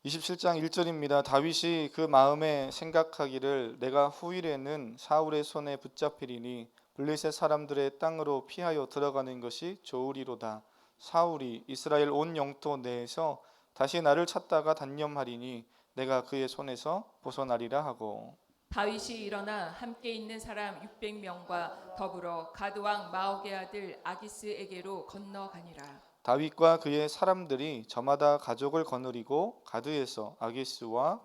27장 1절입니다. 다윗이 그 마음에 생각하기를 내가 후일에는 사울의 손에 붙잡히리니 블레셋 사람들의 땅으로 피하여 들어가는 것이 좋으리로다. 사울이 이스라엘 온 영토 내에서 다시 나를 찾다가 단념하리니 내가 그의 손에서 벗어나리라 하고. 다윗이 일어나 함께 있는 사람 600명과 더불어 가드 왕 마옥의 아들 아기스에게로 건너가니라. 다윗과 그의 사람들이 저마다 가족을 거느리고 가드에서 아기스와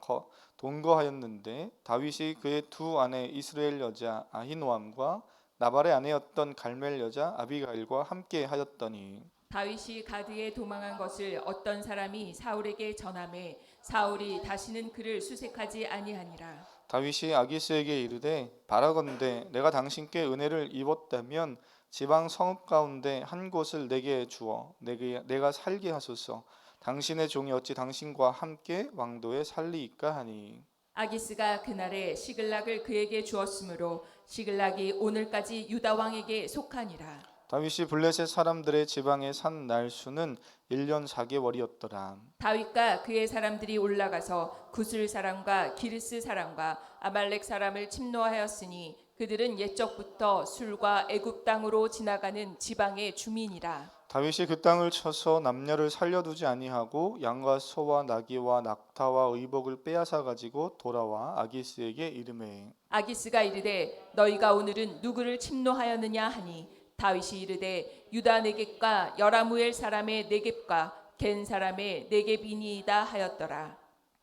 동거하였는데 다윗이 그의 두 아내 이스라엘 여자 아히노암과 나발의 아내였던 갈멜 여자 아비가일과 함께 하였더니. 다윗이 가드에 도망한 것을 어떤 사람이 사울에게 전하매 사울이 다시는 그를 수색하지 아니하니라. 다윗이 아기스에게 이르되 바라건대 내가 당신께 은혜를 입었다면 지방 성읍 가운데 한 곳을 내게 주어 내가 살게 하소서. 당신의 종이 어찌 당신과 함께 왕도에 살리이까 하니. 아기스가 그날에 시글락을 그에게 주었으므로 시글락이 오늘까지 유다 왕에게 속하니라. 다윗이 블레셋 사람들의 지방에 산 날수는 1년 4개월이었더라. 다윗과 그의 사람들이 올라가서 구슬 사람과 기르스 사람과 아말렉 사람을 침노하였으니 그들은 옛적부터 술과 애굽 땅으로 지나가는 지방의 주민이라. 다윗이 그 땅을 쳐서 남녀를 살려두지 아니하고 양과 소와 나귀와 낙타와 의복을 빼앗아 가지고 돌아와 아기스에게 이르매. 아기스가 이르되 너희가 오늘은 누구를 침노하였느냐 하니 다윗이 이르되 유다 네겝과 여라무엘 사람의 네겝과 겐 사람의 네겝이니이다 하였더라.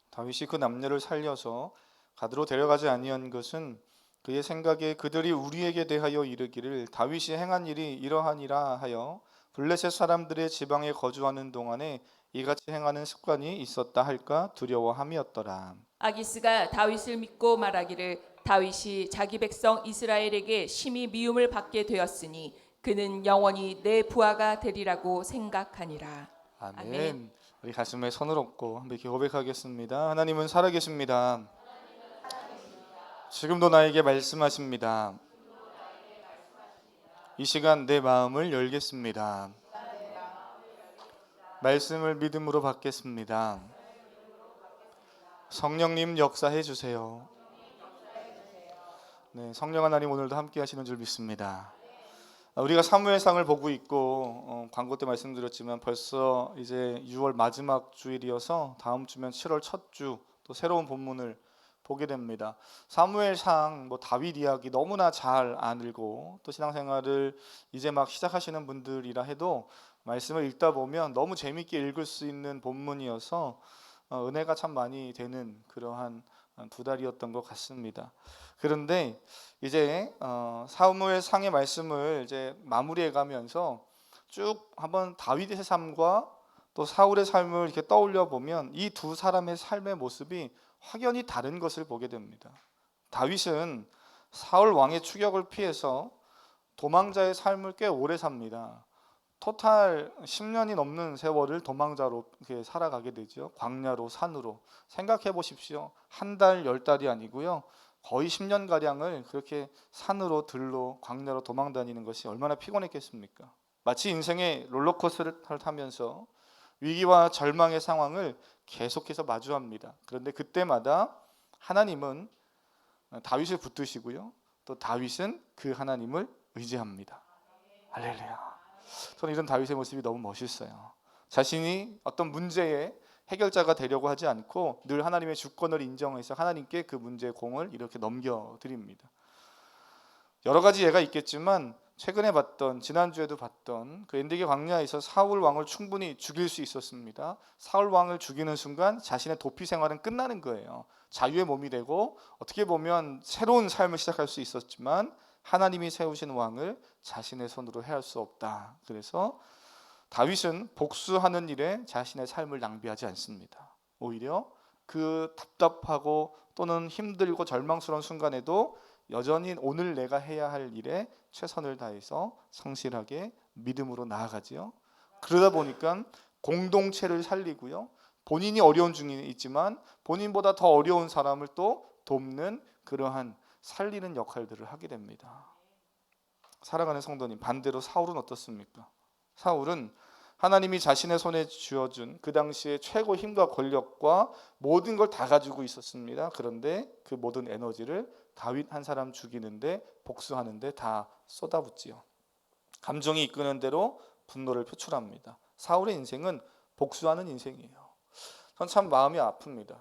다윗이 그 남녀를 살려서 가드로 데려가지 아니한 것은 그의 생각에 그들이 우리에게 대하여 이르기를 다윗이 행한 일이 이러하니라 하여 블레셋 사람들의 지방에 거주하는 동안에 이같이 행하는 습관이 있었다 할까 두려워함이었더라. 아기스가 다윗을 믿고 말하기를 다윗이 자기 백성 이스라엘에게 심히 미움을 받게 되었으니 그는 영원히 내 부하가 되리라고 생각하니라. 아멘. 아멘. 우리 가슴에 손을 얹고 한번 이렇게 고백하겠습니다. 하나님은 살아계십니다. 지금도 나에게 말씀하십니다. 이 시간 내 마음을 열겠습니다. 말씀을 믿음으로 받겠습니다. 성령님 역사해 주세요. 네, 성령 하나님 오늘도 함께 하시는 줄 믿습니다. 우리가 사무엘상을 보고 있고 광고 때 말씀드렸지만 벌써 이제 6월 마지막 주일이어서 다음 주면 7월 첫 주 또 새로운 본문을 보게 됩니다. 사무엘상 다윗 이야기 너무나 잘 알고 또 신앙생활을 이제 막 시작하시는 분들이라 해도 말씀을 읽다 보면 너무 재밌게 읽을 수 있는 본문이어서 은혜가 참 많이 되는 그러한 두 달이었던 것 같습니다. 그런데 이제 사무엘상의 말씀을 이제 마무리해 가면서 쭉 한번 다윗의 삶과 또 사울의 삶을 이렇게 떠올려 보면 이 두 사람의 삶의 모습이 확연히 다른 것을 보게 됩니다. 다윗은 사울 왕의 추격을 피해서 도망자의 삶을 꽤 오래 삽니다. 토탈 10년이 넘는 세월을 도망자로 이렇게 살아가게 되죠. 광야로 산으로. 생각해 보십시오. 한 달, 10달이 아니고요. 거의 10년 가량을 그렇게 산으로 들로 광야로 도망 다니는 것이 얼마나 피곤했겠습니까? 마치 인생의 롤러코스터를 타면서 위기와 절망의 상황을 계속해서 마주합니다. 그런데 그때마다 하나님은 다윗을 붙드시고요. 또 다윗은 그 하나님을 의지합니다. 할렐루야. 저는 이런 다윗의 모습이 너무 멋있어요. 자신이 어떤 문제의 해결자가 되려고 하지 않고 늘 하나님의 주권을 인정해서 하나님께 그 문제의 공을 이렇게 넘겨드립니다. 여러 가지 예가 있겠지만 최근에 봤던 지난주에도 봤던 그 엔데게 광야에서 사울 왕을 충분히 죽일 수 있었습니다. 사울 왕을 죽이는 순간 자신의 도피 생활은 끝나는 거예요. 자유의 몸이 되고 어떻게 보면 새로운 삶을 시작할 수 있었지만 하나님이 세우신 왕을 자신의 손으로 해할 수 없다. 그래서 다윗은 복수하는 일에 자신의 삶을 낭비하지 않습니다. 오히려 그 답답하고 또는 힘들고 절망스러운 순간에도 여전히 오늘 내가 해야 할 일에 최선을 다해서 성실하게 믿음으로 나아가지요. 그러다 보니까 공동체를 살리고요. 본인이 어려운 중에 있지만 본인보다 더 어려운 사람을 또 돕는 그러한 살리는 역할들을 하게 됩니다. 사랑하는 성도님, 반대로 사울은 어떻습니까? 사울은 하나님이 자신의 손에 쥐어준 그 당시에 최고 힘과 권력과 모든 걸 다 가지고 있었습니다. 그런데 그 모든 에너지를 다윗 한 사람 죽이는데 복수하는데 다 쏟아붓지요. 감정이 이끄는 대로 분노를 표출합니다. 사울의 인생은 복수하는 인생이에요. 전 참 마음이 아픕니다.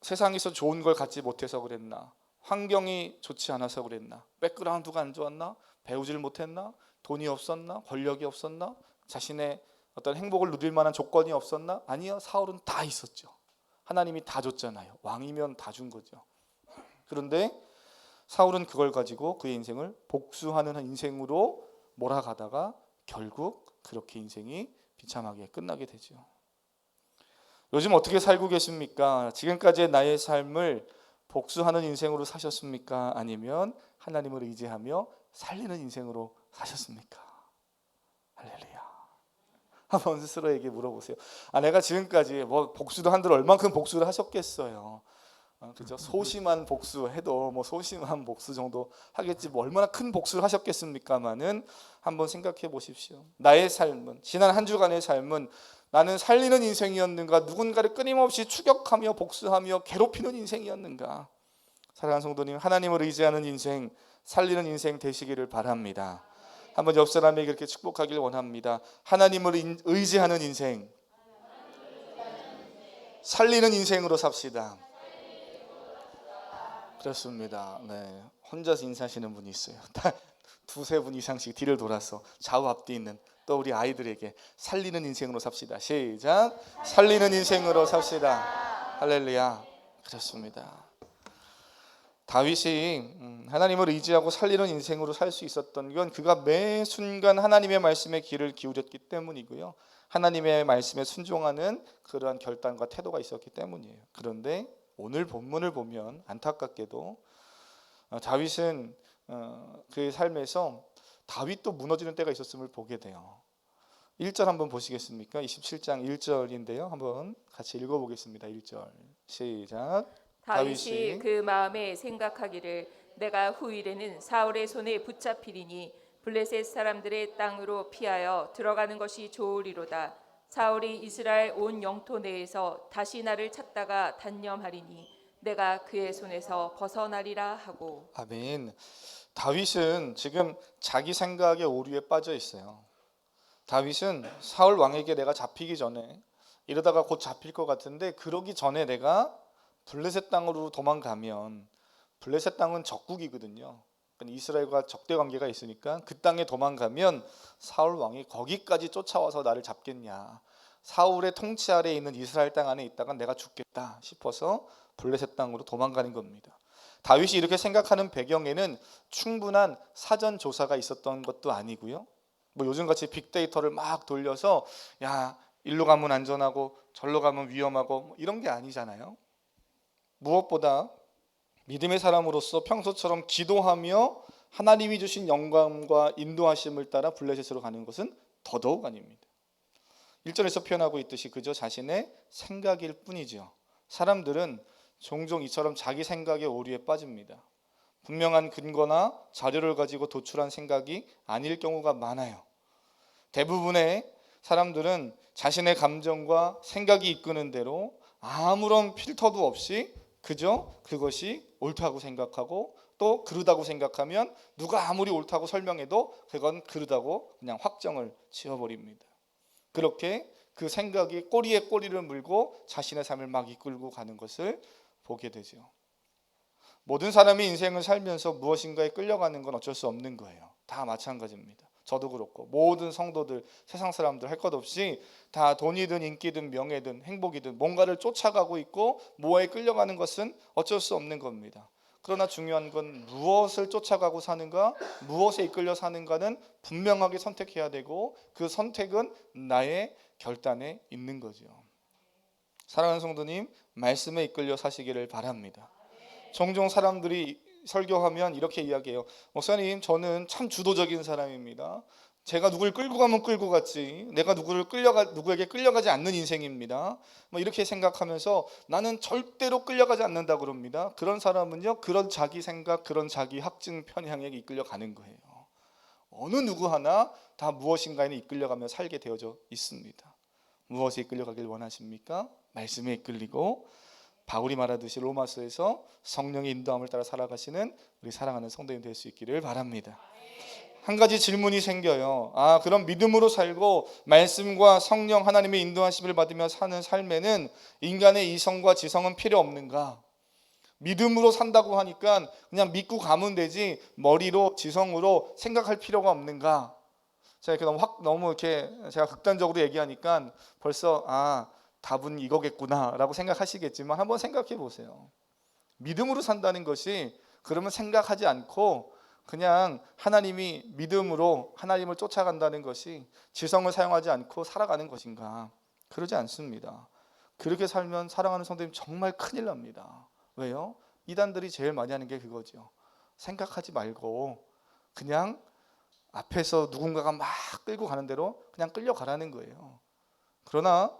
세상에서 좋은 걸 갖지 못해서 그랬나? 환경이 좋지 않아서 그랬나? 백그라운드가 안 좋았나? 배우질 못했나? 돈이 없었나? 권력이 없었나? 자신의 어떤 행복을 누릴 만한 조건이 없었나? 아니요, 사울은 다 있었죠. 하나님이 다 줬잖아요. 왕이면 다 준 거죠. 그런데 사울은 그걸 가지고 그의 인생을 복수하는 인생으로 몰아가다가 결국 그렇게 인생이 비참하게 끝나게 되죠. 요즘 어떻게 살고 계십니까? 지금까지의 나의 삶을 복수하는 인생으로 사셨습니까? 아니면 하나님을 의지하며 살리는 인생으로 사셨습니까? 할렐루야. 한번 스스로에게 물어보세요. 내가 지금까지 뭐 복수도 한들 얼만큼 복수를 하셨겠어요. 그죠? 소심한 복수해도 뭐 소심한 복수 정도 하겠지 뭐 얼마나 큰 복수를 하셨겠습니까마는 한번 생각해 보십시오. 나의 삶은, 지난 한 주간의 삶은 나는 살리는 인생이었는가, 누군가를 끊임없이 추격하며 복수하며 괴롭히는 인생이었는가? 사랑하는 성도님, 하나님을 의지하는 인생, 살리는 인생 되시기를 바랍니다. 한번 옆 사람에게 그렇게 축복하길 원합니다. 하나님을 의지하는 인생, 살리는 인생으로 삽시다. 그렇습니다. 네, 혼자서 인사하시는 분이 있어요. 두세 분 이상씩 뒤를 돌아서 좌우 앞뒤 있는 또 우리 아이들에게 살리는 인생으로 삽시다. 시작. 살리는 인생으로 삽시다. 할렐루야. 그렇습니다. 다윗이 하나님을 의지하고 살리는 인생으로 살 수 있었던 건 그가 매 순간 하나님의 말씀에 귀를 기울였기 때문이고요. 하나님의 말씀에 순종하는 그러한 결단과 태도가 있었기 때문이에요. 그런데 오늘 본문을 보면 안타깝게도 다윗은 그의 삶에서 다윗도 무너지는 때가 있었음을 보게 돼요. 1절 한번 보시겠습니까? 27장 1절인데요. 한번 같이 읽어보겠습니다. 1절 시작. 다윗이 그 마음에 생각하기를 내가 후일에는 사울의 손에 붙잡히리니 블레셋 사람들의 땅으로 피하여 들어가는 것이 좋으리로다. 사울이 이스라엘 온 영토 내에서 다시 나를 찾다가 단념하리니 내가 그의 손에서 벗어나리라 하고. 아멘. 다윗은 지금 자기 생각의 오류에 빠져 있어요. 다윗은 사울 왕에게 내가 잡히기 전에, 이러다가 곧 잡힐 것 같은데 그러기 전에 내가 블레셋 땅으로 도망가면, 블레셋 땅은 적국이거든요. 이스라엘과 적대 관계가 있으니까 그 땅에 도망가면 사울 왕이 거기까지 쫓아와서 나를 잡겠냐, 사울의 통치 아래에 있는 이스라엘 땅 안에 있다가 내가 죽겠다 싶어서 블레셋 땅으로 도망가는 겁니다. 다윗이 이렇게 생각하는 배경에는 충분한 사전 조사가 있었던 것도 아니고요. 뭐 요즘같이 빅데이터를 막 돌려서 야 일로 가면 안전하고 절로 가면 위험하고 뭐 이런 게 아니잖아요. 무엇보다 믿음의 사람으로서 평소처럼 기도하며 하나님이 주신 영광과 인도하심을 따라 블레셋으로 가는 것은 더더욱 아닙니다. 1절에서 표현하고 있듯이 그저 자신의 생각일 뿐이죠. 사람들은 종종 이처럼 자기 생각의 오류에 빠집니다. 분명한 근거나 자료를 가지고 도출한 생각이 아닐 경우가 많아요. 대부분의 사람들은 자신의 감정과 생각이 이끄는 대로 아무런 필터도 없이 그저 그것이 옳다고 생각하고, 또 그르다고 생각하면 누가 아무리 옳다고 설명해도 그건 그르다고 그냥 확정을 지어버립니다. 그렇게 그 생각이 꼬리에 꼬리를 물고 자신의 삶을 막 이끌고 가는 것을 보게 되죠. 모든 사람이 인생을 살면서 무엇인가에 끌려가는 건 어쩔 수 없는 거예요. 다 마찬가지입니다. 저도 그렇고 모든 성도들, 세상 사람들 할 것 없이 다 돈이든 인기든 명예든 행복이든 뭔가를 쫓아가고 있고 뭐에 끌려가는 것은 어쩔 수 없는 겁니다. 그러나 중요한 건 무엇을 쫓아가고 사는가, 무엇에 이끌려 사는가는 분명하게 선택해야 되고 그 선택은 나의 결단에 있는 거죠. 사랑하는 성도님, 말씀에 이끌려 사시기를 바랍니다. 종종 사람들이 설교하면 이렇게 이야기해요. 목사님, 저는 참 주도적인 사람입니다. 제가 누구를 끌고 가면 끌고 갔지, 내가 누구에게 끌려가지 않는 인생입니다. 뭐 이렇게 생각하면서 나는 절대로 끌려가지 않는다 그럽니다. 그런 사람은요, 그런 자기 생각, 그런 자기 확증 편향에 이끌려 가는 거예요. 어느 누구 하나 다 무엇인가에는 이끌려가며 살게 되어져 있습니다. 무엇에 이끌려가길 원하십니까? 말씀에 이끌리고 바울이 말하듯이 로마서에서 성령의 인도함을 따라 살아가시는 우리 사랑하는 성도님 될 수 있기를 바랍니다. 한 가지 질문이 생겨요. 그럼 믿음으로 살고 말씀과 성령 하나님의 인도하심을 받으며 사는 삶에는 인간의 이성과 지성은 필요 없는가? 믿음으로 산다고 하니까 그냥 믿고 가면 되지 머리로 지성으로 생각할 필요가 없는가? 제가 이렇게 너무 이렇게 제가 극단적으로 얘기하니까 벌써 답은 이거겠구나라고 생각하시겠지만 한번 생각해 보세요. 믿음으로 산다는 것이 그러면 생각하지 않고 그냥 하나님이 믿음으로 하나님을 쫓아간다는 것이 지성을 사용하지 않고 살아가는 것인가? 그러지 않습니다. 그렇게 살면 사랑하는 성도님 정말 큰일 납니다. 왜요? 이단들이 제일 많이 하는 게 그거죠. 생각하지 말고 그냥 앞에서 누군가가 막 끌고 가는 대로 그냥 끌려가라는 거예요. 그러나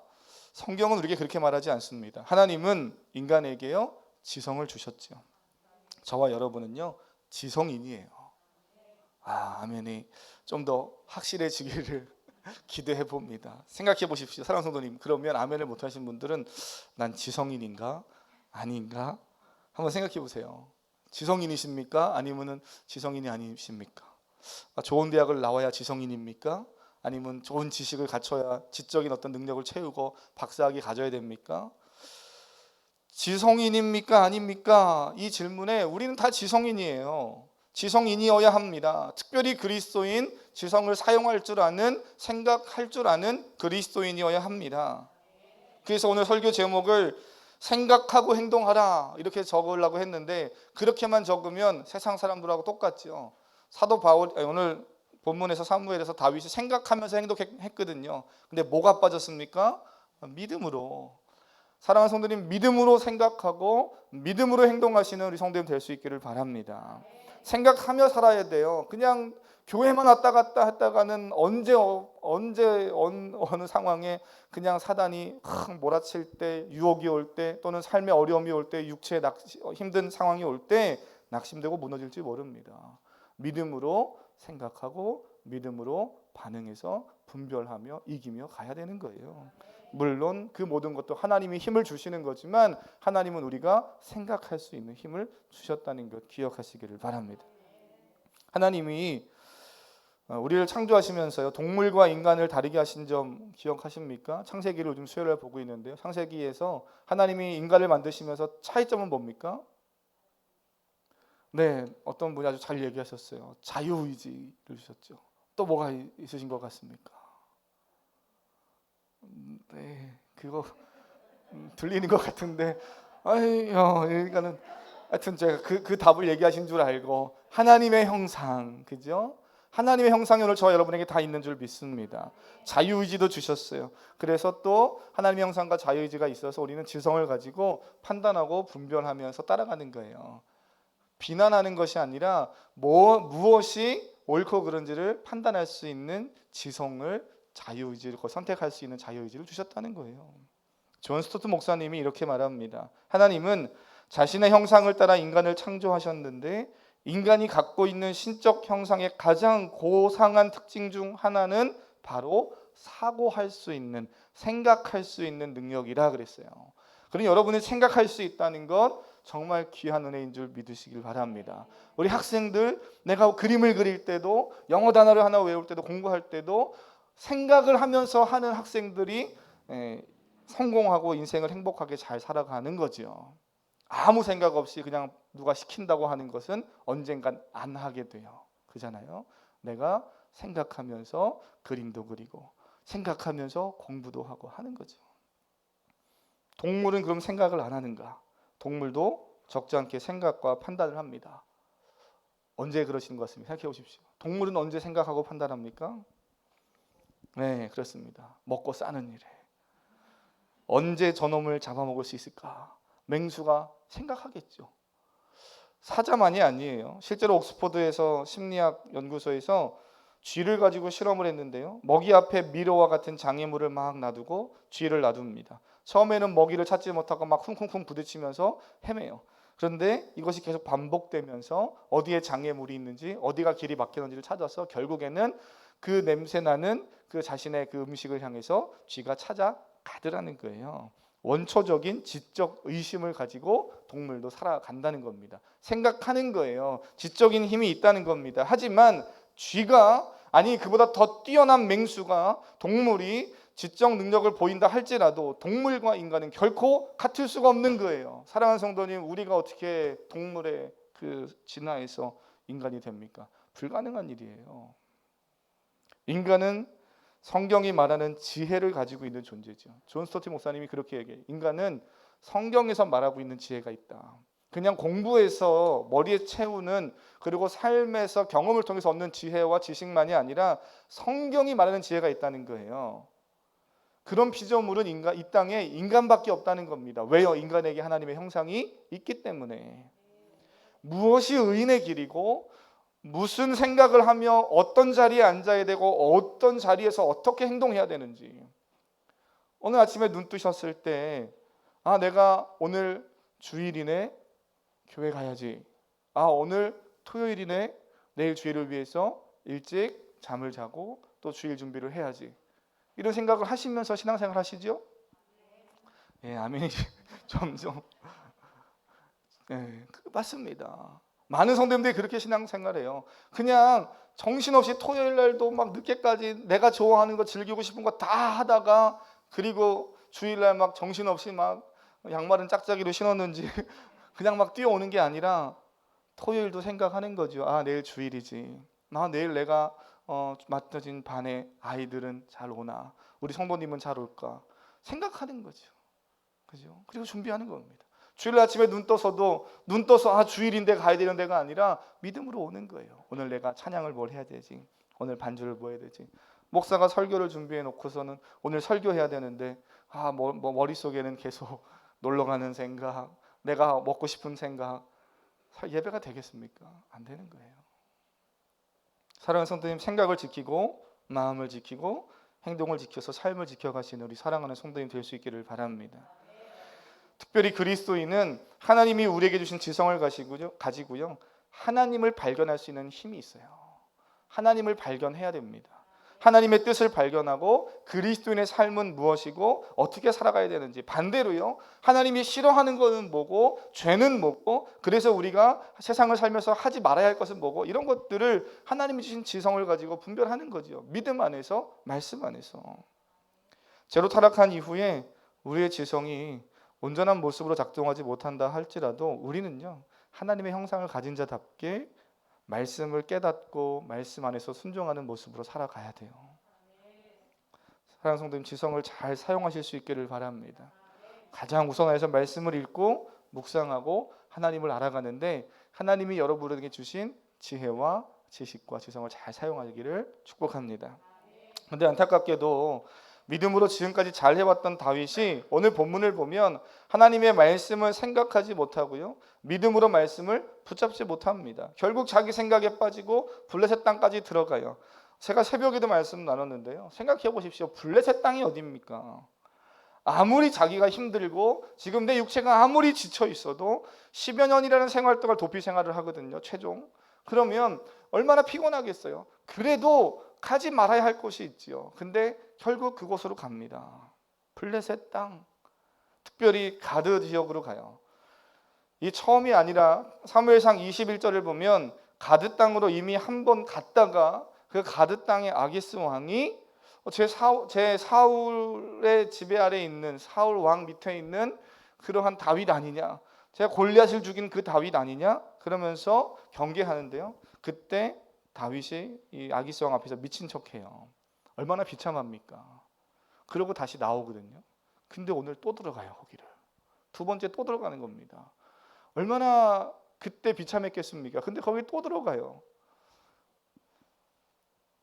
성경은 우리에게 그렇게 말하지 않습니다. 하나님은 인간에게요 지성을 주셨죠. 저와 여러분은요 지성인이에요. 아멘이 좀 더 확실해지기를 기대해 봅니다. 생각해 보십시오. 사랑하는 성도님, 그러면 아멘을 못하신 분들은 난 지성인인가 아닌가 한번 생각해 보세요. 지성인이십니까? 아니면은 지성인이 아니십니까? 좋은 대학을 나와야 지성인입니까? 아니면 좋은 지식을 갖춰야 지적인 어떤 능력을 채우고 박사학위 가져야 됩니까? 지성인입니까? 아닙니까? 이 질문에 우리는 다 지성인이에요. 지성인이어야 합니다. 특별히 그리스도인, 지성을 사용할 줄 아는, 생각할 줄 아는 그리스도인이어야 합니다. 그래서 오늘 설교 제목을 생각하고 행동하라 이렇게 적으려고 했는데 그렇게만 적으면 세상 사람들하고 똑같죠. 사도 바울 오늘 본문에서 사무엘에서 다윗이 생각하면서 행동했거든요. 근데 뭐가 빠졌습니까? 믿음으로. 사랑하는 성도님, 믿음으로 생각하고 믿음으로 행동하시는 우리 성도님 될 수 있기를 바랍니다. 생각하며 살아야 돼요. 그냥 교회만 왔다 갔다 했다가는 언제 어느 상황에 그냥 사단이 몰아칠 때, 유혹이 올 때, 또는 삶의 어려움이 올 때, 육체의 힘든 상황이 올 때 낙심되고 무너질지 모릅니다. 믿음으로 생각하고 믿음으로 반응해서 분별하며 이기며 가야 되는 거예요. 물론 그 모든 것도 하나님이 힘을 주시는 거지만 하나님은 우리가 생각할 수 있는 힘을 주셨다는 것 기억하시기를 바랍니다. 하나님이 우리를 창조하시면서요 동물과 인간을 다르게 하신 점 기억하십니까? 창세기를 요즘 수요일에 보고 있는데요. 창세기에서 하나님이 인간을 만드시면서 차이점은 뭡니까? 네, 어떤 분이 아주 잘 얘기하셨어요. 자유의지를 주셨죠. 또 뭐가 있으신 것 같습니까? 네, 그거 들리는 것 같은데, 그러니까는 하여튼 제가 그 답을 얘기하신 줄 알고 하나님의 형상, 그죠? 하나님의 형상이 오늘 저와 여러분에게 다 있는 줄 믿습니다. 자유의지도 주셨어요. 그래서 또 하나님의 형상과 자유의지가 있어서 우리는 지성을 가지고 판단하고 분별하면서 따라가는 거예요. 비난하는 것이 아니라 무엇이 옳고 그른지를 판단할 수 있는 지성을 자유의지를 선택할 수 있는 자유의지를 주셨다는 거예요. 존 스토트 목사님이 이렇게 말합니다. 하나님은 자신의 형상을 따라 인간을 창조하셨는데 인간이 갖고 있는 신적 형상의 가장 고상한 특징 중 하나는 바로 사고할 수 있는, 생각할 수 있는 능력이라 그랬어요. 그러니 여러분이 생각할 수 있다는 것 정말 귀한 은혜인 줄 믿으시길 바랍니다. 우리 학생들, 내가 그림을 그릴 때도 영어 단어를 하나 외울 때도 공부할 때도 생각을 하면서 하는 학생들이 성공하고 인생을 행복하게 잘 살아가는 거죠. 아무 생각 없이 그냥 누가 시킨다고 하는 것은 언젠간 안 하게 돼요. 그잖아요. 내가 생각하면서 그림도 그리고 생각하면서 공부도 하고 하는 거죠. 동물은 그럼 생각을 안 하는가? 동물도 적지 않게 생각과 판단을 합니다. 언제 그러시는 것 같습니까? 생각해 보십시오. 동물은 언제 생각하고 판단합니까? 네, 그렇습니다. 먹고 싸는 일에. 언제 저놈을 잡아먹을 수 있을까? 맹수가 생각하겠죠. 사자만이 아니에요. 실제로 옥스퍼드에서 심리학 연구소에서 쥐를 가지고 실험을 했는데요. 먹이 앞에 미로와 같은 장애물을 막 놔두고 쥐를 놔둡니다. 처음에는 먹이를 찾지 못하고 막 쿵쿵쿵 부딪히면서 헤매요. 그런데 이것이 계속 반복되면서 어디에 장애물이 있는지 어디가 길이 막혔는지를 찾아서 결국에는 그 냄새나는 그 자신의 그 음식을 향해서 쥐가 찾아가더라는 거예요. 원초적인 지적 의심을 가지고 동물도 살아간다는 겁니다. 생각하는 거예요. 지적인 힘이 있다는 겁니다. 하지만 쥐가, 아니 그보다 더 뛰어난 맹수가, 동물이 지적 능력을 보인다 할지라도 동물과 인간은 결코 같을 수가 없는 거예요. 사랑하는 성도님, 우리가 어떻게 동물의 그 진화에서 인간이 됩니까? 불가능한 일이에요. 인간은 성경이 말하는 지혜를 가지고 있는 존재죠. 존 스토티 목사님이 그렇게 얘기해요. 인간은 성경에서 말하고 있는 지혜가 있다. 그냥 공부해서 머리에 채우는, 그리고 삶에서 경험을 통해서 얻는 지혜와 지식만이 아니라 성경이 말하는 지혜가 있다는 거예요. 그런 피조물은 이 땅에 인간밖에 없다는 겁니다. 왜요? 인간에게 하나님의 형상이 있기 때문에. 무엇이 의인의 길이고 무슨 생각을 하며 어떤 자리에 앉아야 되고 어떤 자리에서 어떻게 행동해야 되는지, 오늘 아침에 눈 뜨셨을 때 내가 오늘 주일이네, 교회 가야지. 오늘 토요일이네, 내일 주일을 위해서 일찍 잠을 자고 또 주일 준비를 해야지. 이런 생각을 하시면서 신앙생활 하시죠? 예, 아멘이 점점. 예, 맞습니다. 많은 성도님들이 그렇게 신앙생활해요. 그냥 정신없이 토요일 날도 막 늦게까지 내가 좋아하는 거, 즐기고 싶은 거 다 하다가, 그리고 주일날 막 정신없이 막 양말은 짝짝이로 신었는지 그냥 막 뛰어오는 게 아니라 토요일도 생각하는 거죠. 내일 주일이지. 내일 내가 맡아진 반에 아이들은 잘 오나, 우리 성도님은 잘 올까 생각하는 거죠. 그죠? 그리고 준비하는 겁니다. 주일 아침에 눈 떠서 주일인데 가야 되는 데가 아니라 믿음으로 오는 거예요. 오늘 내가 찬양을 뭘 해야 되지? 오늘 반주를 뭐 해야 되지? 목사가 설교를 준비해 놓고서는 오늘 설교해야 되는데 머릿속에는 계속 놀러가는 생각, 내가 먹고 싶은 생각. 예배가 되겠습니까? 안 되는 거예요. 사랑하는 성도님, 생각을 지키고 마음을 지키고 행동을 지켜서 삶을 지켜가시는 우리 사랑하는 성도님 될 수 있기를 바랍니다. 특별히 그리스도인은 하나님이 우리에게 주신 지성을 가지고요, 하나님을 발견할 수 있는 힘이 있어요. 하나님을 발견해야 됩니다. 하나님의 뜻을 발견하고 그리스도인의 삶은 무엇이고 어떻게 살아가야 되는지, 반대로요, 하나님이 싫어하는 것은 뭐고 죄는 뭐고, 그래서 우리가 세상을 살면서 하지 말아야 할 것은 뭐고, 이런 것들을 하나님이 주신 지성을 가지고 분별하는 거죠. 믿음 안에서, 말씀 안에서. 죄로 타락한 이후에 우리의 지성이 온전한 모습으로 작동하지 못한다 할지라도 우리는요, 하나님의 형상을 가진 자답게 말씀을 깨닫고 말씀 안에서 순종하는 모습으로 살아가야 돼요. 사랑하는 성도님, 지성을 잘 사용하실 수 있기를 바랍니다. 가장 우선해서 말씀을 읽고 묵상하고 하나님을 알아가는데, 하나님이 여러분에게 주신 지혜와 지식과 지성을 잘 사용하기를 축복합니다. 그런데 안타깝게도 믿음으로 지금까지 잘 해왔던 다윗이 오늘 본문을 보면 하나님의 말씀을 생각하지 못하고요, 믿음으로 말씀을 붙잡지 못합니다. 결국 자기 생각에 빠지고 블레셋 땅까지 들어가요. 제가 새벽에도 말씀 나눴는데요, 생각해 보십시오. 블레셋 땅이 어디입니까? 아무리 자기가 힘들고 지금 내 육체가 아무리 지쳐 있어도 10여 년이라는 생활 동안 도피 생활을 하거든요, 최종. 그러면 얼마나 피곤하겠어요. 그래도 가지 말아야 할 곳이 있지요. 근데 결국 그곳으로 갑니다. 블레셋 땅, 특별히 가드 지역으로 가요. 이 처음이 아니라 사무엘상 21절을 보면 가드 땅으로 이미 한 번 갔다가 그 가드 땅의 아기스 왕이 제 사울의 지배 아래에 있는, 사울 왕 밑에 있는 그러한 다윗 아니냐, 제가 골리앗을 죽인 그 다윗 아니냐 그러면서 경계하는데요, 그때 다윗이 이 아기스 왕 앞에서 미친 척해요. 얼마나 비참합니까? 그러고 다시 나오거든요. 근데 오늘 또 들어가요, 거기를. 두 번째 또 들어가는 겁니다. 얼마나 그때 비참했겠습니까? 근데 거기 또 들어가요.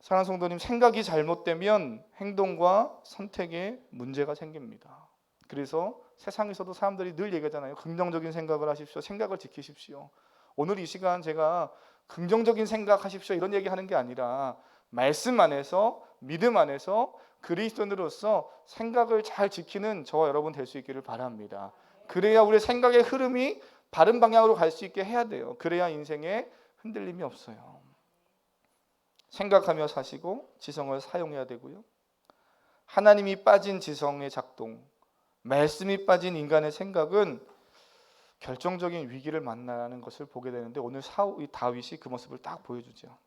사랑하는 성도님, 생각이 잘못되면 행동과 선택에 문제가 생깁니다. 그래서 세상에서도 사람들이 늘 얘기하잖아요. 긍정적인 생각을 하십시오. 생각을 지키십시오. 오늘 이 시간 제가 긍정적인 생각하십시오 이런 얘기하는 게 아니라 말씀 안에서, 믿음 안에서 그리스도인으로서 생각을 잘 지키는 저와 여러분 될 수 있기를 바랍니다. 그래야 우리의 생각의 흐름이 바른 방향으로 갈 수 있게 해야 돼요. 그래야 인생에 흔들림이 없어요. 생각하며 사시고 지성을 사용해야 되고요. 하나님이 빠진 지성의 작동, 말씀이 빠진 인간의 생각은 결정적인 위기를 만나는 것을 보게 되는데, 오늘 다윗이 그 모습을 딱 보여주죠.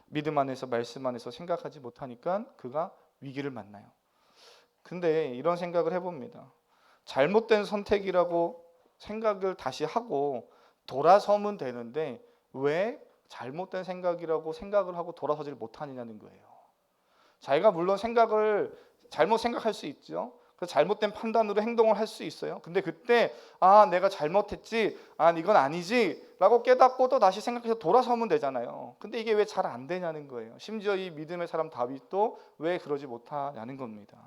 믿음 안에서 말씀 안에서 생각하지 못하니까 그가 위기를 만나요. 근데 이런 생각을 해봅니다. 잘못된 선택이라고 생각을 다시 하고 돌아서면 되는데 왜 잘못된 생각이라고 생각을 하고 돌아서지를 못하느냐는 거예요. 자기가 물론 생각을 잘못 생각할 수 있죠. 그 잘못된 판단으로 행동을 할 수 있어요. 근데 그때 내가 잘못했지, 이건 아니지 라고 깨닫고 또 다시 생각해서 돌아서면 되잖아요. 근데 이게 왜 잘 안 되냐는 거예요. 심지어 이 믿음의 사람 다윗도 왜 그러지 못하냐는 겁니다.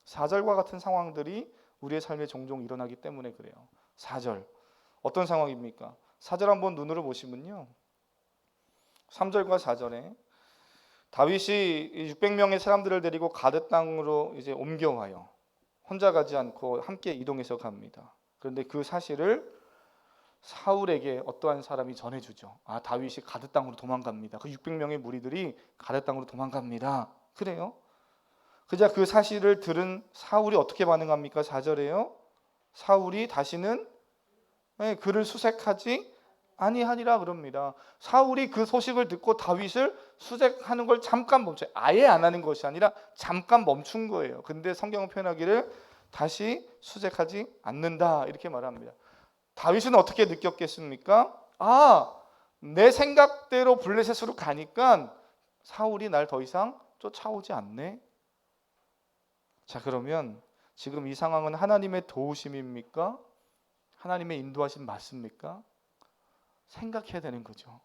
사절과 같은 상황들이 우리의 삶에 종종 일어나기 때문에 그래요. 4절 어떤 상황입니까? 4절 한번 눈으로 보시면요, 3절과 4절에 다윗이 600명의 사람들을 데리고 가드 땅으로 이제 옮겨와요. 혼자 가지 않고 함께 이동해서 갑니다. 그런데 그 사실을 사울에게 어떠한 사람이 전해주죠. 다윗이 가드 땅으로 도망갑니다. 그 600명의 무리들이 가드 땅으로 도망갑니다. 그래요? 그자 그 사실을 들은 사울이 어떻게 반응합니까? 4절에요. 사울이 다시는 그를 수색하지 아니하니라 그럽니다. 사울이 그 소식을 듣고 다윗을 수색하는 걸 잠깐 멈춰요. 아예 안 하는 것이 아니라 잠깐 멈춘 거예요. 근데 성경은 표현하기를 다시 수색하지 않는다 이렇게 말합니다. 다윗은 어떻게 느꼈겠습니까? 내 생각대로 블레셋으로 가니까 사울이 날 더 이상 쫓아오지 않네. 자, 그러면 지금 이 상황은 하나님의 도우심입니까? 하나님의 인도하심 맞습니까? 생각해야 되는 거죠.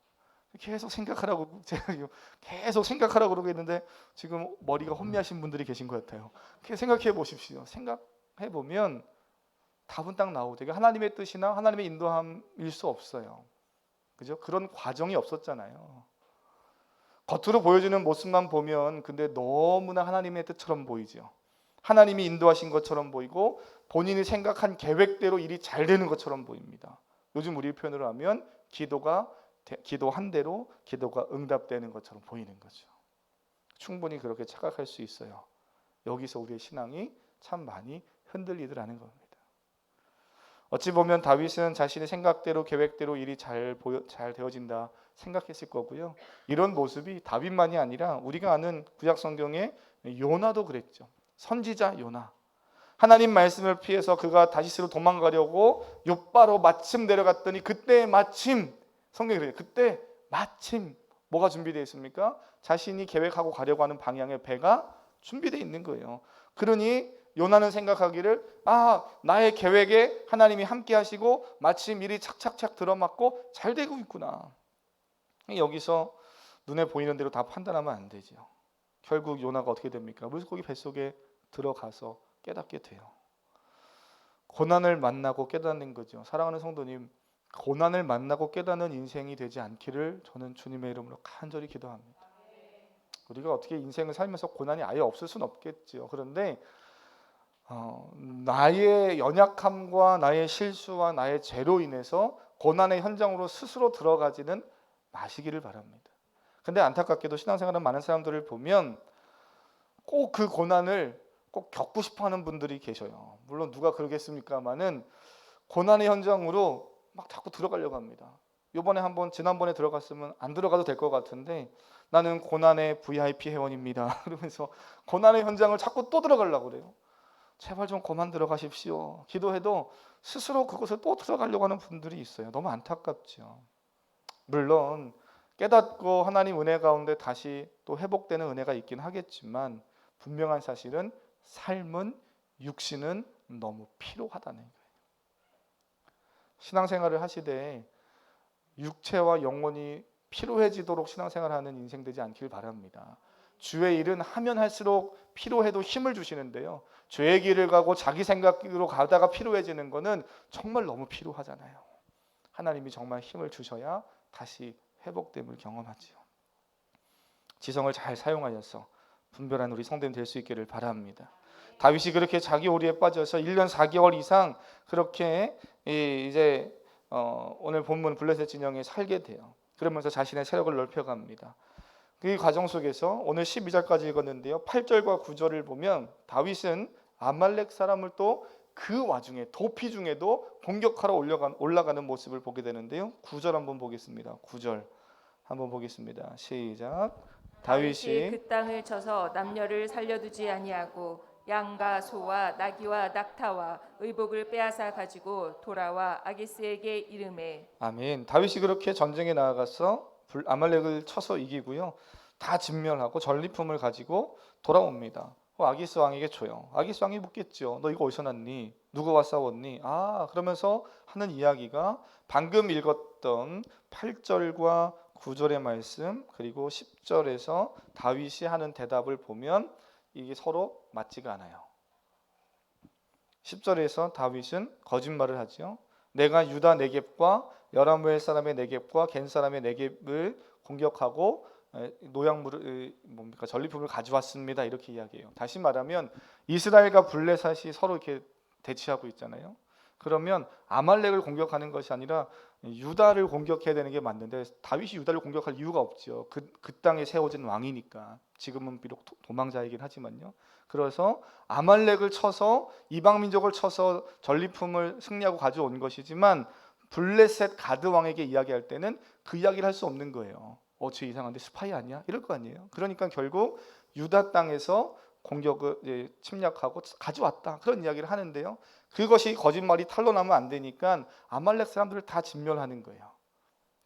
계속 생각하라고 제가 계속 생각하라고 그러고 있는데 지금 머리가 혼미하신 분들이 계신 것 같아요. 생각해 보십시오. 생각해 보면 답은 딱 나오죠. 이게 하나님의 뜻이나 하나님의 인도함일 수 없어요. 그죠? 그런 과정이 없었잖아요. 겉으로 보여주는 모습만 보면 근데 너무나 하나님의 뜻처럼 보이죠. 하나님이 인도하신 것처럼 보이고 본인이 생각한 계획대로 일이 잘 되는 것처럼 보입니다. 요즘 우리 표현으로 하면 기도한 대로 기도가 응답되는 것처럼 보이는 거죠. 충분히 그렇게 착각할 수 있어요. 여기서 우리의 신앙이 참 많이 흔들리더라는 겁니다. 어찌 보면 다윗은 자신의 생각대로 계획대로 일이 잘 되어진다 생각했을 거고요. 이런 모습이 다윗만이 아니라 우리가 아는 구약 성경의 요나도 그랬죠. 선지자 요나. 하나님 말씀을 피해서 그가 다시스로 도망가려고 욥바로 마침 내려갔더니 그때 마침 성경이 그래요. 그때 마침 뭐가 준비되어 있습니까? 자신이 계획하고 가려고 하는 방향의 배가 준비되어 있는 거예요. 그러니 요나는 생각하기를 나의 계획에 하나님이 함께 하시고 마침 일이 착착착 들어맞고 잘 되고 있구나. 여기서 눈에 보이는 대로 다 판단하면 안 되죠. 결국 요나가 어떻게 됩니까? 물고기 뱃속에 들어가서 깨닫게 돼요. 고난을 만나고 깨닫는 거죠. 사랑하는 성도님, 고난을 만나고 깨닫는 인생이 되지 않기를 저는 주님의 이름으로 간절히 기도합니다. 우리가 어떻게 인생을 살면서 고난이 아예 없을 수는 없겠죠. 그런데 나의 연약함과 나의 실수와 나의 죄로 인해서 고난의 현장으로 스스로 들어가지는 마시기를 바랍니다. 근데 안타깝게도 신앙생활하는 많은 사람들을 보면 꼭 그 고난을 꼭 겪고 싶어하는 분들이 계셔요. 물론 누가 그러겠습니까마는 고난의 현장으로 막 자꾸 들어가려고 합니다. 지난번에 들어갔으면 안 들어가도 될 것 같은데 나는 고난의 VIP 회원입니다. 그러면서 고난의 현장을 자꾸 또 들어가려고 그래요. 제발 좀 그만 들어가십시오. 기도해도 스스로 그곳을 또 들어가려고 하는 분들이 있어요. 너무 안타깝죠. 물론 깨닫고 하나님 은혜 가운데 다시 또 회복되는 은혜가 있긴 하겠지만 분명한 사실은 삶은 육신은 너무 피로하다는 거예요. 신앙생활을 하시되 육체와 영혼이 피로해지도록 신앙생활하는 인생 되지 않길 바랍니다. 주의 일은 하면 할수록 피로해도 힘을 주시는데요. 죄의 길을 가고 자기 생각으로 가다가 피로해지는 것은 정말 너무 피로하잖아요. 하나님이 정말 힘을 주셔야 다시 회복됨을 경험하지요. 지성을 잘 사용하셔서 분별한 우리 성도님 될 수 있기를 바랍니다. 다윗이 그렇게 자기 오리에 빠져서 1년 4개월 이상 그렇게 이제 오늘 본문 블레셋 진영에 살게 돼요. 그러면서 자신의 세력을 넓혀갑니다. 그 과정 속에서 오늘 12절까지 읽었는데요, 8절과 9절을 보면 다윗은 아말렉 사람을 또 그 와중에 도피 중에도 공격하러 올라가는 모습을 보게 되는데요, 9절 한번 보겠습니다. 9절 한번 보겠습니다. 시작. 다윗이 그 땅을 쳐서 남녀를 살려두지 아니하고 양과 소와 나귀와 낙타와 의복을 빼앗아 가지고 돌아와 아기스에게 이르매. 아멘. 다윗이 그렇게 전쟁에 나아가서 아말렉을 쳐서 이기고요, 다 진멸하고 전리품을 가지고 돌아옵니다. 아기스 왕에게 줘요. 아기스 왕이 묻겠죠. 너 이거 어디서 났니? 누구와 싸웠니? 그러면서 하는 이야기가 방금 읽었던 8절과 9절의 말씀, 그리고 10절에서 다윗이 하는 대답을 보면 이게 서로 맞지가 않아요. 10절에서 다윗은 거짓말을 하죠. 내가 유다 네겝과 여라무엘 사람의 네겝과 겐 사람의 네겝을 공격하고 노약물을 전리품을 가져왔습니다. 이렇게 이야기해요. 다시 말하면 이스라엘과 블레셋이 서로 이렇게 대치하고 있잖아요. 그러면 아말렉을 공격하는 것이 아니라 유다를 공격해야 되는 게 맞는데 다윗이 유다를 공격할 이유가 없죠. 그 땅에 세워진 왕이니까. 지금은 비록 도망자이긴 하지만요. 그래서 아말렉을 쳐서 이방 민족을 쳐서 전리품을 승리하고 가져온 것이지만 블레셋 가드 왕에게 이야기할 때는 그 이야기를 할 수 없는 거예요. 쟤 이상한데 스파이 아니야? 이럴 거 아니에요. 그러니까 결국 유다 땅에서 공격을 침략하고 가져왔다, 그런 이야기를 하는데요, 그것이 거짓말이 탄로나면 안 되니까 아말렉 사람들을 다 진멸하는 거예요.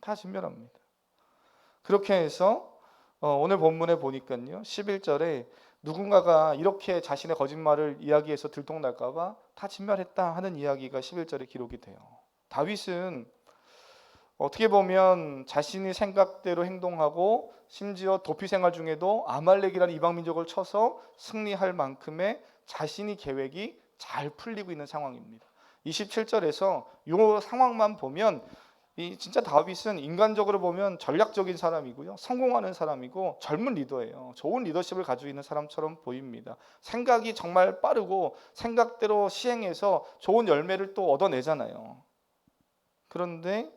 다 진멸합니다. 그렇게 해서 오늘 본문에 보니까요, 11절에 누군가가 이렇게 자신의 거짓말을 이야기해서 들통날까 봐 다 진멸했다 하는 이야기가 11절에 기록이 돼요. 다윗은 어떻게 보면 자신의 생각대로 행동하고 심지어 도피 생활 중에도 아말렉이라는 이방 민족을 쳐서 승리할 만큼의 자신의 계획이 잘 풀리고 있는 상황입니다. 27절에서 이 상황만 보면 진짜 다윗은 인간적으로 보면 전략적인 사람이고요, 성공하는 사람이고 젊은 리더예요. 좋은 리더십을 가지고 있는 사람처럼 보입니다. 생각이 정말 빠르고 생각대로 시행해서 좋은 열매를 또 얻어내잖아요. 그런데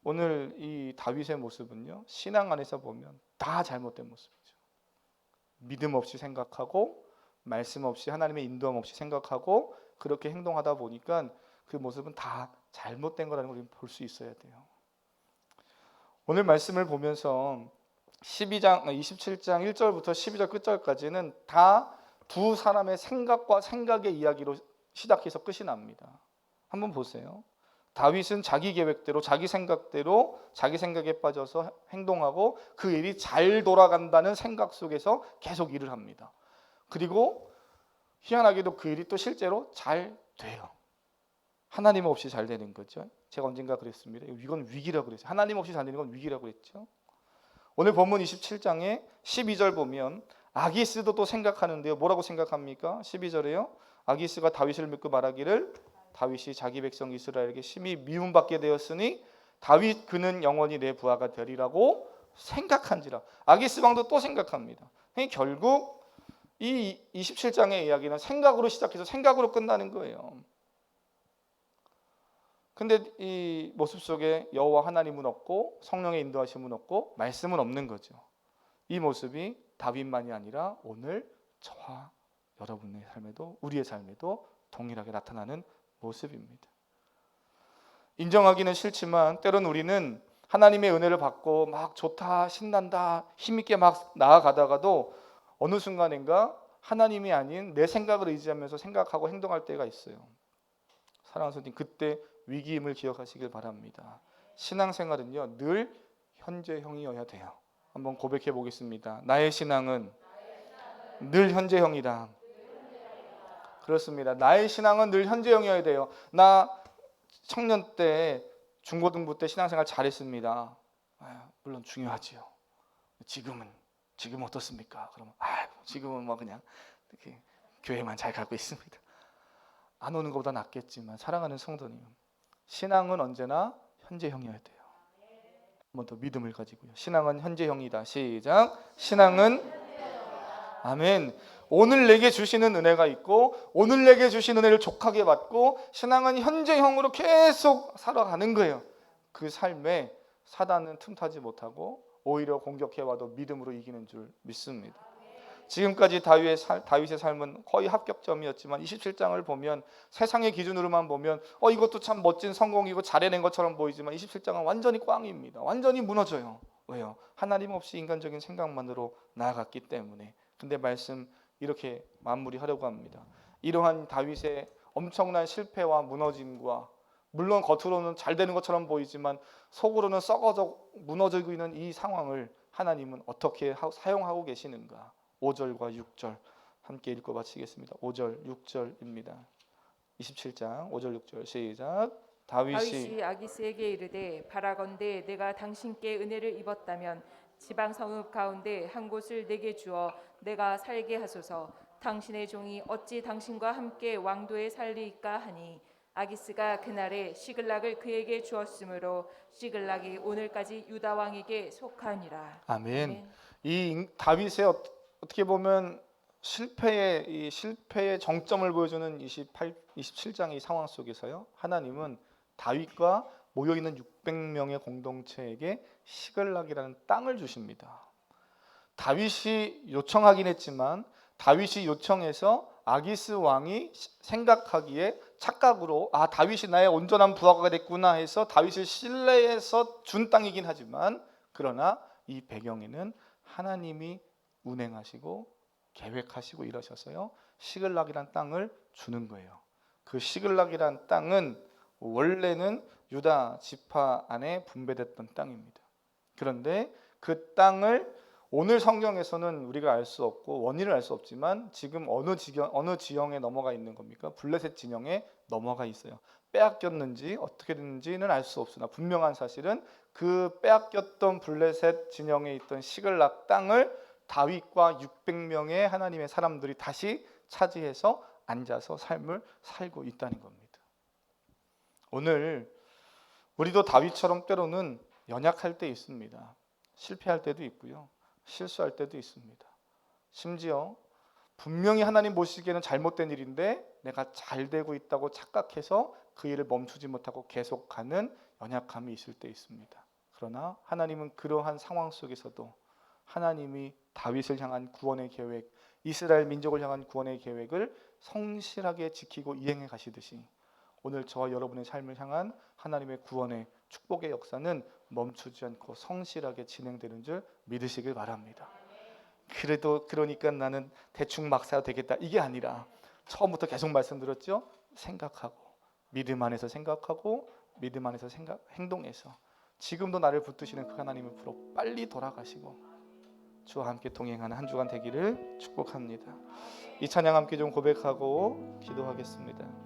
오늘 이 다윗의 모습은요, 신앙 안에서 보면 다 잘못된 모습이죠. 믿음 없이 생각하고 말씀 없이 하나님의 인도함 없이 생각하고 그렇게 행동하다 보니까 그 모습은 다 잘못된 거라는 걸 볼 수 있어야 돼요. 오늘 말씀을 보면서 27장 1절부터 12절 끝절까지는 다 두 사람의 생각과 생각의 이야기로 시작해서 끝이 납니다. 한번 보세요. 다윗은 자기 계획대로 자기 생각대로 자기 생각에 빠져서 행동하고 그 일이 잘 돌아간다는 생각 속에서 계속 일을 합니다. 그리고 희한하게도 그 일이 또 실제로 잘 돼요. 하나님 없이 잘 되는 거죠. 제가 언젠가 그랬습니다. 이건 위기라고 그랬어요. 하나님 없이 잘 되는 건 위기라고 했죠. 오늘 본문 27장에 12절 보면 아기스도 또 생각하는데요, 뭐라고 생각합니까? 12절에요. 아기스가 다윗을 믿고 말하기를 다윗이 자기 백성 이스라엘에게 심히 미움받게 되었으니 다윗 그는 영원히 내 부하가 되리라고 생각한지라. 아기스 왕도 또 생각합니다. 결국 이 27장의 이야기는 생각으로 시작해서 생각으로 끝나는 거예요. 근데 이 모습 속에 여호와 하나님은 없고 성령의 인도하심은 없고 말씀은 없는 거죠. 이 모습이 다윗만이 아니라 오늘 저와 여러분의 삶에도, 우리의 삶에도 동일하게 나타나는 모습입니다. 인정하기는 싫지만 때론 우리는 하나님의 은혜를 받고 막 좋다, 신난다, 힘있게 막 나아가다가도 어느 순간인가 하나님이 아닌 내 생각을 의지하면서 생각하고 행동할 때가 있어요. 사랑하는 성도님, 그때 위기임을 기억하시길 바랍니다. 신앙생활은요, 늘 현재형이어야 돼요. 한번 고백해 보겠습니다. 나의 신앙은 늘 현재형이다. 그렇습니다. 나의 신앙은 늘 현재형이어야 돼요. 나 청년 때, 중고등부 때 신앙생활 잘했습니다. 물론 중요하지요. 지금 어떻습니까? 그러면 지금은 뭐 그냥 이렇게 교회만 잘 가고 있습니다. 안 오는 것보다 낫겠지만 사랑하는 성도님, 신앙은 언제나 현재형이어야 돼요. 한 번 더 믿음을 가지고요. 신앙은 현재형이다. 시작. 신앙은 아멘. 오늘 내게 주시는 은혜가 있고 오늘 내게 주신 은혜를 족하게 받고 신앙은 현재형으로 계속 살아가는 거예요. 그 삶에 사단은 틈타지 못하고 오히려 공격해와도 믿음으로 이기는 줄 믿습니다. 지금까지 다윗의 삶은 거의 합격점이었지만 27장을 보면 세상의 기준으로만 보면 이것도 참 멋진 성공이고 잘해낸 것처럼 보이지만 27장은 완전히 꽝입니다. 완전히 무너져요. 왜요? 하나님 없이 인간적인 생각만으로 나아갔기 때문에. 근데 말씀 이렇게 마무리하려고 합니다. 이러한 다윗의 엄청난 실패와 무너짐과 물론 겉으로는 잘 되는 것처럼 보이지만 속으로는 썩어져 무너지고 있는 이 상황을 하나님은 어떻게 사용하고 계시는가? 5절과 6절 함께 읽고 마치겠습니다. 5절 6절입니다. 27장 5절 6절 시작. 다윗이 아기스에게 이르되 바라건대 내가 당신께 은혜를 입었다면 지방 성읍 가운데 한 곳을 내게 주어 내가 살게 하소서. 당신의 종이 어찌 당신과 함께 왕도에 살리이까 하니 아기스가 그날에 시글락을 그에게 주었으므로 시글락이 오늘까지 유다 왕에게 속하니라. 아멘. 이 다윗의 어떻게 보면 실패의 정점을 보여주는 27장의 상황 속에서요. 하나님은 다윗과 모여 있는 600명의 공동체에게 시글락이라는 땅을 주십니다. 다윗이 요청하긴 했지만 다윗이 요청해서 아기스 왕이 생각하기에 착각으로 다윗이 나의 온전한 부하가 됐구나 해서 다윗을 신뢰해서 준 땅이긴 하지만 그러나 이 배경에는 하나님이 운행하시고 계획하시고 이러셔서요 시글락이란 땅을 주는 거예요. 그 시글락이란 땅은 원래는 유다 지파 안에 분배됐던 땅입니다. 그런데 그 땅을 오늘 성경에서는 우리가 알 수 없고 원인을 알 수 없지만 지금 어느 지형에 넘어가 있는 겁니까? 블레셋 진영에 넘어가 있어요. 빼앗겼는지 어떻게 됐는지는 알 수 없으나 분명한 사실은 그 빼앗겼던 블레셋 진영에 있던 시글락 땅을 다윗과 600명의 하나님의 사람들이 다시 차지해서 앉아서 삶을 살고 있다는 겁니다. 오늘 우리도 다윗처럼 때로는 연약할 때 있습니다. 실패할 때도 있고요. 실수할 때도 있습니다. 심지어 분명히 하나님 보시기에는 잘못된 일인데 내가 잘 되고 있다고 착각해서 그 일을 멈추지 못하고 계속가는 연약함이 있을 때 있습니다. 그러나 하나님은 그러한 상황 속에서도 하나님이 다윗을 향한 구원의 계획, 이스라엘 민족을 향한 구원의 계획을 성실하게 지키고 이행해 가시듯이 오늘 저와 여러분의 삶을 향한 하나님의 구원의 축복의 역사는 멈추지 않고 성실하게 진행되는 줄 믿으시길 바랍니다. 그러니까 나는 대충 막 살아도 되겠다 이게 아니라 처음부터 계속 말씀드렸죠. 생각하고 믿음 안에서 생각하고 믿음 안에서 행동해서 지금도 나를 붙드시는 그 하나님을 부러 빨리 돌아가시고 주와 함께 동행하는 한 주간 되기를 축복합니다. 이 찬양 함께 좀 고백하고 기도하겠습니다.